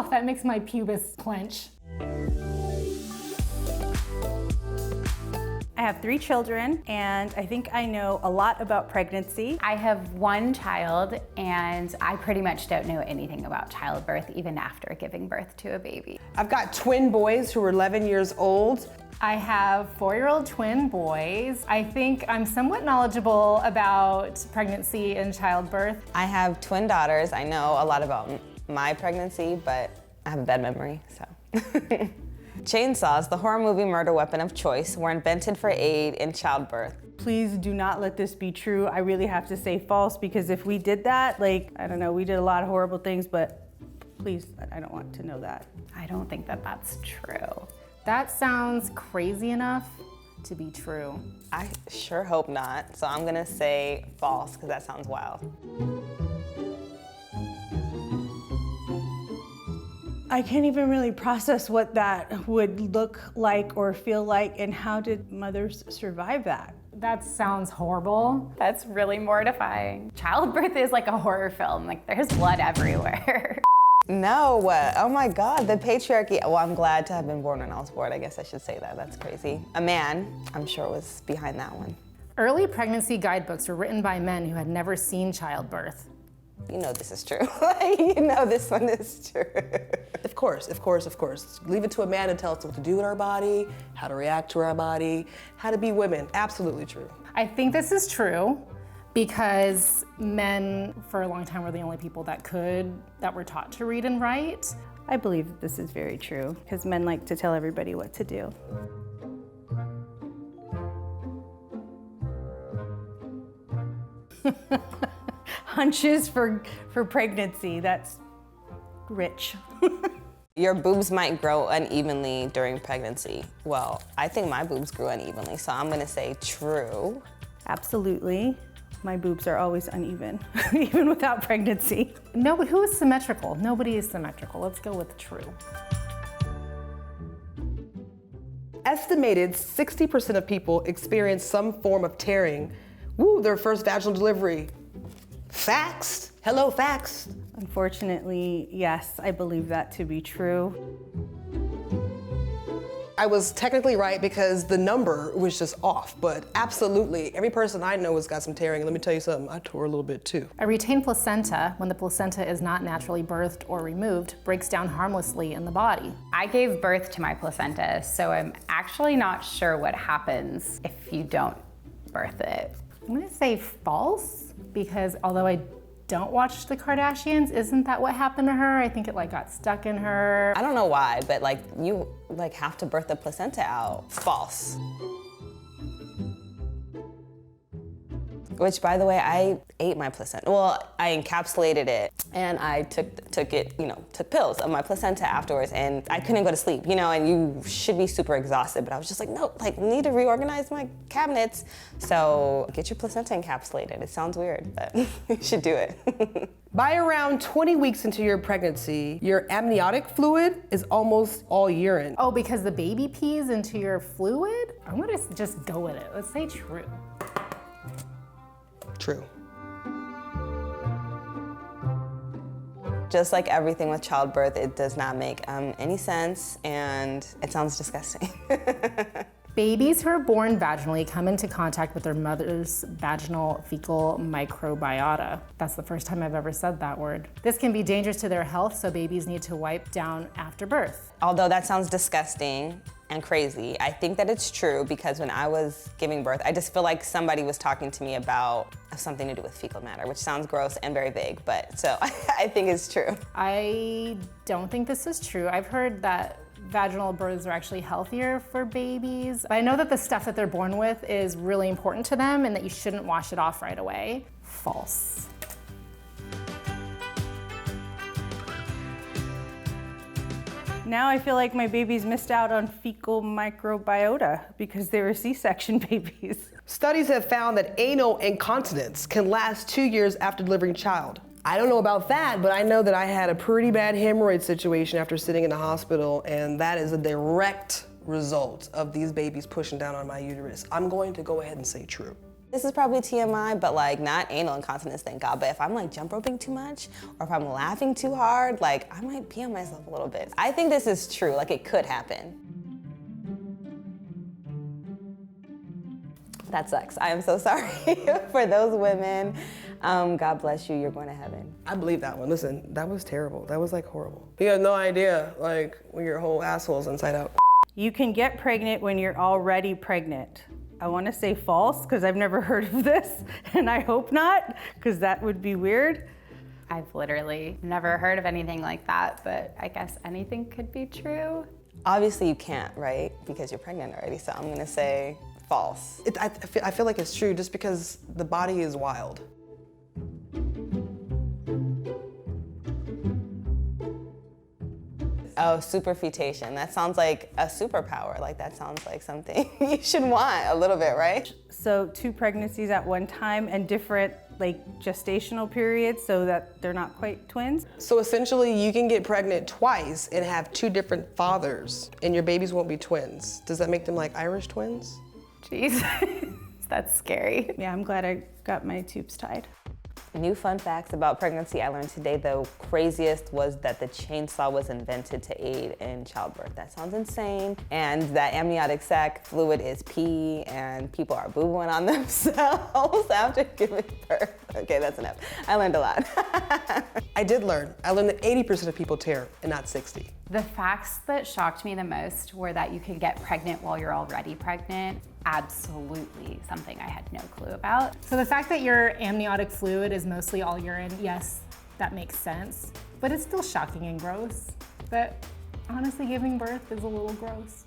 Oh, that makes my pubis clench. I have 3 children, and I think I know a lot about pregnancy. I have 1 child, and I pretty much don't know anything about childbirth, even after giving birth to a baby. I've got twin boys who are 11 years old. I have 4-year-old twin boys. I think I'm somewhat knowledgeable about pregnancy and childbirth. I have twin daughters. I know a lot about my pregnancy, but I have a bad memory, so. Chainsaws, the horror movie murder weapon of choice, were invented for aid in childbirth. Please do not let this be true. I really have to say false, because if we did that, like, I don't know, we did a lot of horrible things, but please, I don't want to know that. I don't think that that's true. That sounds crazy enough to be true. I sure hope not, so I'm gonna say false, because that sounds wild. I can't even really process what that would look like or feel like, and how did mothers survive that? That sounds horrible. That's really mortifying. Childbirth is like a horror film. Like, there's blood everywhere. No, oh my God, the patriarchy. Well, I'm glad to have been born when I was born. I guess I should say that, that's crazy. A man, I'm sure, was behind that one. Early pregnancy guidebooks were written by men who had never seen childbirth. You know this is true. You know this one is true. Of course, of course, of course. Leave it to a man to tell us what to do with our body, how to react to our body, how to be women. Absolutely true. I think this is true because men for a long time were the only people that were taught to read and write. I believe that this is very true, because men like to tell everybody what to do. Hunches for pregnancy, that's rich. Your boobs might grow unevenly during pregnancy. Well, I think my boobs grew unevenly, so I'm gonna say true. Absolutely. My boobs are always uneven, even without pregnancy. No, but who is symmetrical? Nobody is symmetrical. Let's go with true. Estimated 60% of people experience some form of tearing. Their first vaginal delivery. Facts? Hello, facts. Unfortunately, yes, I believe that to be true. I was technically right because the number was just off, but absolutely, every person I know has got some tearing. Let me tell you something, I tore a little bit too. A retained placenta, when the placenta is not naturally birthed or removed, breaks down harmlessly in the body. I gave birth to my placenta, so I'm actually not sure what happens if you don't birth it. I'm gonna say false, because although I don't watch the Kardashians, isn't that what happened to her? I think it got stuck in her. I don't know why, but you have to birth the placenta out. False. Which, by the way, I ate my placenta. Well, I encapsulated it, and I took it, took pills of my placenta afterwards, and I couldn't go to sleep, and you should be super exhausted, but I was just like, no, need to reorganize my cabinets. So get your placenta encapsulated. It sounds weird, but you should do it. By around 20 weeks into your pregnancy, your amniotic fluid is almost all urine. Oh, because the baby pees into your fluid? I'm gonna just go with it. Let's say true. True. Just like everything with childbirth, it does not make any sense, and it sounds disgusting. Babies who are born vaginally come into contact with their mother's vaginal fecal microbiota. That's the first time I've ever said that word. This can be dangerous to their health, so babies need to wipe down after birth. Although that sounds disgusting and crazy, I think that it's true, because when I was giving birth, I just feel like somebody was talking to me about something to do with fecal matter, which sounds gross and very vague, but so I think it's true. I don't think this is true. I've heard that vaginal births are actually healthier for babies. I know that the stuff that they're born with is really important to them and that you shouldn't wash it off right away. False. Now I feel like my babies missed out on fecal microbiota because they were C-section babies. Studies have found that anal incontinence can last 2 years after delivering a child. I don't know about that, but I know that I had a pretty bad hemorrhoid situation after sitting in the hospital, and that is a direct result of these babies pushing down on my uterus. I'm going to go ahead and say true. This is probably TMI, but like not anal incontinence, thank God. But if I'm like jump roping too much, or if I'm laughing too hard, like I might pee on myself a little bit. I think this is true, like it could happen. That sucks. I am so sorry for those women. God bless you, you're going to heaven. I believe that one. Listen, that was terrible. That was like horrible. You have no idea, like when your whole asshole's inside out. You can get pregnant when you're already pregnant. I want to say false because I've never heard of this, and I hope not, because that would be weird. I've literally never heard of anything like that, but I guess anything could be true. Obviously you can't, right? Because you're pregnant already, so I'm gonna say false. I feel like it's true just because the body is wild. Oh, superfetation. That sounds like a superpower. Like that sounds like something you should want a little bit, right? So 2 pregnancies at one time and different like gestational periods so that they're not quite twins. So essentially you can get pregnant twice and have 2 different fathers and your babies won't be twins. Does that make them like Irish twins? Jeez, that's scary. Yeah, I'm glad I got my tubes tied. New fun facts about pregnancy I learned today, though. Craziest was that the chainsaw was invented to aid in childbirth. That sounds insane. And that amniotic sac fluid is pee, and people are boo-booing on themselves after giving birth. Okay, that's enough. I learned a lot. I did learn. I learned that 80% of people tear and not 60. The facts that shocked me the most were that you can get pregnant while you're already pregnant. Absolutely something I had no clue about. So the fact that your amniotic fluid is mostly all urine, yes, that makes sense, but it's still shocking and gross. But honestly, giving birth is a little gross.